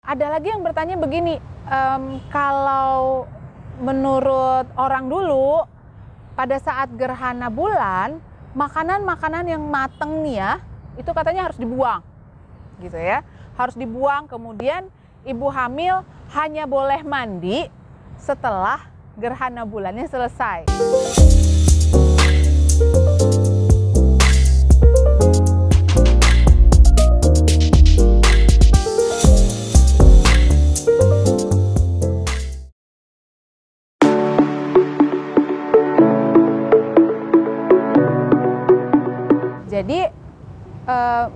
Ada lagi yang bertanya begini, kalau menurut orang dulu pada saat gerhana bulan, makanan-makanan yang mateng nih ya, itu katanya harus dibuang, gitu ya. Harus dibuang, kemudian ibu hamil hanya boleh mandi setelah gerhana bulannya selesai. Jadi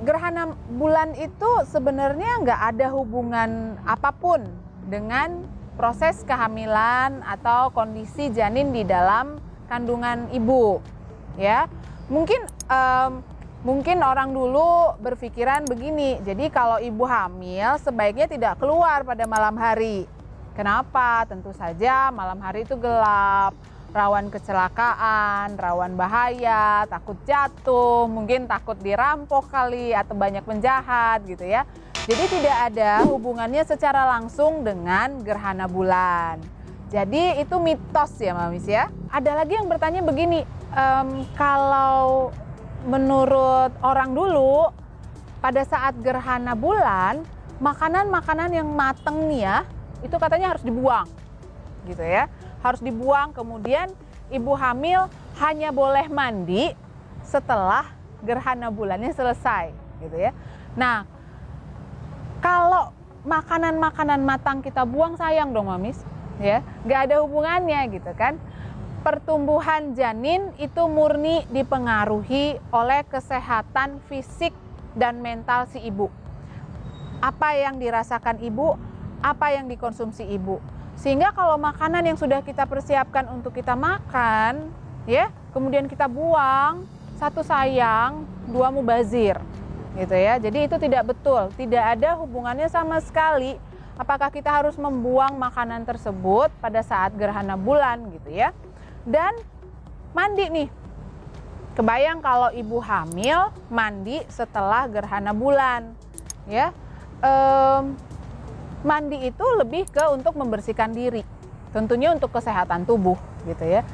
gerhana bulan itu sebenarnya nggak ada hubungan apapun dengan proses kehamilan atau kondisi janin di dalam kandungan ibu, ya. Mungkin orang dulu berpikiran begini, jadi kalau ibu hamil sebaiknya tidak keluar pada malam hari. Kenapa? Tentu saja malam hari itu gelap, rawan kecelakaan, rawan bahaya, takut jatuh, mungkin takut dirampok kali atau banyak penjahat gitu ya. Jadi tidak ada hubungannya secara langsung dengan gerhana bulan. Jadi itu mitos ya Mamis ya. Ada lagi yang bertanya begini, kalau menurut orang dulu pada saat gerhana bulan, makanan-makanan yang mateng nih ya, itu katanya harus dibuang gitu ya. Harus dibuang, kemudian ibu hamil hanya boleh mandi setelah gerhana bulannya selesai gitu ya. Nah, kalau makanan-makanan matang kita buang sayang dong Mamis ya, nggak ada hubungannya gitu kan. Pertumbuhan janin itu murni dipengaruhi oleh kesehatan fisik dan mental si ibu. Apa yang dirasakan ibu, apa yang dikonsumsi ibu. Sehingga kalau makanan yang sudah kita persiapkan untuk kita makan, ya, kemudian kita buang, satu sayang, dua mubazir, gitu ya. Jadi itu tidak betul, tidak ada hubungannya sama sekali apakah kita harus membuang makanan tersebut pada saat gerhana bulan, gitu ya. Dan mandi nih, kebayang kalau ibu hamil mandi setelah gerhana bulan, ya. Mandi itu lebih ke untuk membersihkan diri, tentunya untuk kesehatan tubuh gitu ya.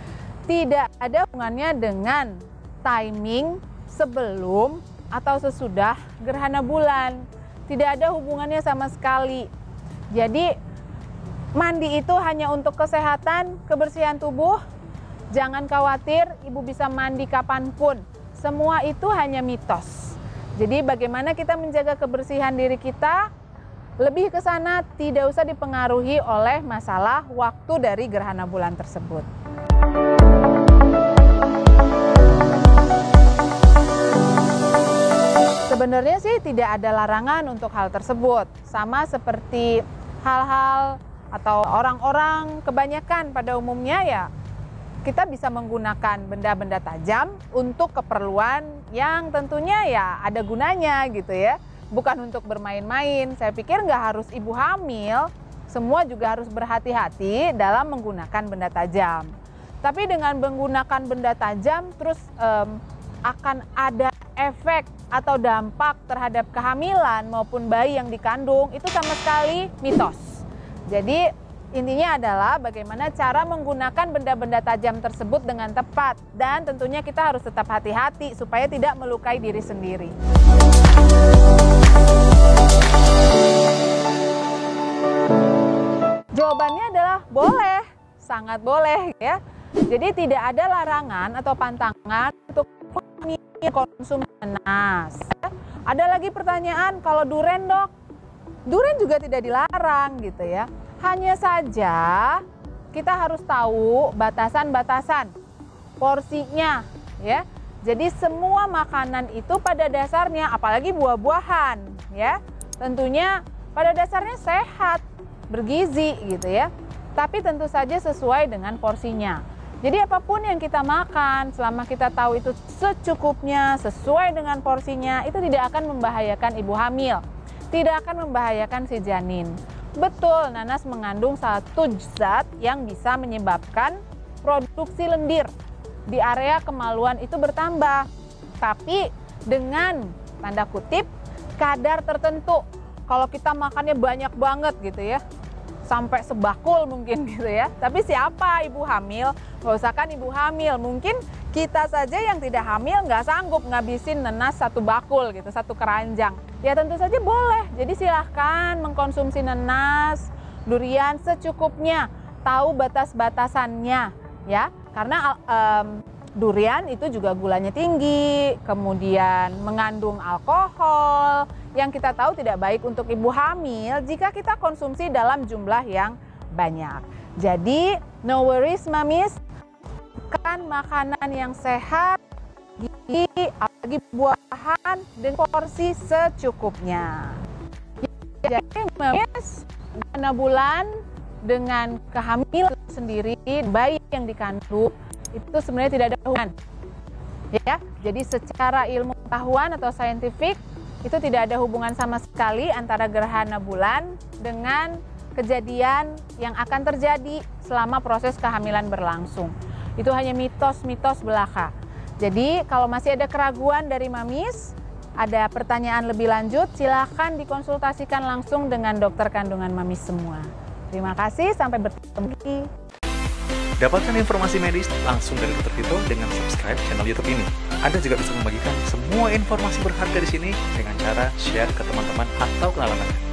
Tidak ada hubungannya dengan timing sebelum atau sesudah gerhana bulan. Tidak ada hubungannya sama sekali. Jadi mandi itu hanya untuk kesehatan, kebersihan tubuh. Jangan khawatir, ibu bisa mandi kapanpun. Semua itu hanya mitos. Jadi bagaimana kita menjaga kebersihan diri kita? Lebih ke sana, tidak usah dipengaruhi oleh masalah waktu dari gerhana bulan tersebut. Sebenarnya sih tidak ada larangan untuk hal tersebut. Sama seperti hal-hal atau orang-orang kebanyakan pada umumnya ya, kita bisa menggunakan benda-benda tajam untuk keperluan yang tentunya ya ada gunanya gitu ya. Bukan untuk bermain-main. Saya pikir nggak harus ibu hamil, semua juga harus berhati-hati dalam menggunakan benda tajam. Tapi dengan menggunakan benda tajam terus akan ada efek atau dampak terhadap kehamilan maupun bayi yang dikandung, itu sama sekali mitos. Jadi intinya adalah bagaimana cara menggunakan benda-benda tajam tersebut dengan tepat, dan tentunya kita harus tetap hati-hati supaya tidak melukai diri sendiri. Jawabannya adalah boleh, sangat boleh ya. Jadi tidak ada larangan atau pantangan untuk konsumsi nanas. Ada lagi pertanyaan, kalau duren dok, duren juga tidak dilarang gitu ya. Hanya saja kita harus tahu batasan-batasan porsinya ya. Jadi semua makanan itu pada dasarnya, apalagi buah-buahan ya, tentunya pada dasarnya sehat, bergizi gitu ya. Tapi tentu saja sesuai dengan porsinya. Jadi apapun yang kita makan, selama kita tahu itu secukupnya, sesuai dengan porsinya, itu tidak akan membahayakan ibu hamil, tidak akan membahayakan si janin. Betul, nanas mengandung satu zat yang bisa menyebabkan produksi lendir di area kemaluan itu bertambah. Tapi dengan tanda kutip kadar tertentu, kalau kita makannya banyak banget gitu ya, sampai sebakul mungkin gitu ya. Tapi siapa ibu hamil? Nggak usah kan ibu hamil, mungkin kita saja yang tidak hamil nggak sanggup ngabisin nanas satu bakul gitu, satu keranjang. Ya tentu saja boleh. Jadi silahkan mengkonsumsi nanas, durian secukupnya, tahu batas-batasannya ya. Karena durian itu juga gulanya tinggi, kemudian mengandung alkohol, yang kita tahu tidak baik untuk ibu hamil jika kita konsumsi dalam jumlah yang banyak. Jadi, no worries mamis, makan makanan yang sehat, gizi, apalagi buahan, dan porsi secukupnya. Jadi, mamis, gerhana bulan dengan kehamilan sendiri, bayi yang dikandung, itu sebenarnya tidak ada hubungan. Ya, jadi secara ilmu pengetahuan atau saintifik itu tidak ada hubungan sama sekali antara gerhana bulan dengan kejadian yang akan terjadi selama proses kehamilan berlangsung. Itu hanya mitos-mitos belaka. Jadi kalau masih ada keraguan dari mamis, ada pertanyaan lebih lanjut, silahkan dikonsultasikan langsung dengan dokter kandungan mamis semua. Terima kasih, sampai bertemu lagi. Dapatkan informasi medis langsung dari Dr. Vito dengan subscribe channel YouTube ini. Anda juga bisa membagikan semua informasi berharga di sini dengan cara share ke teman-teman atau kenalan Anda.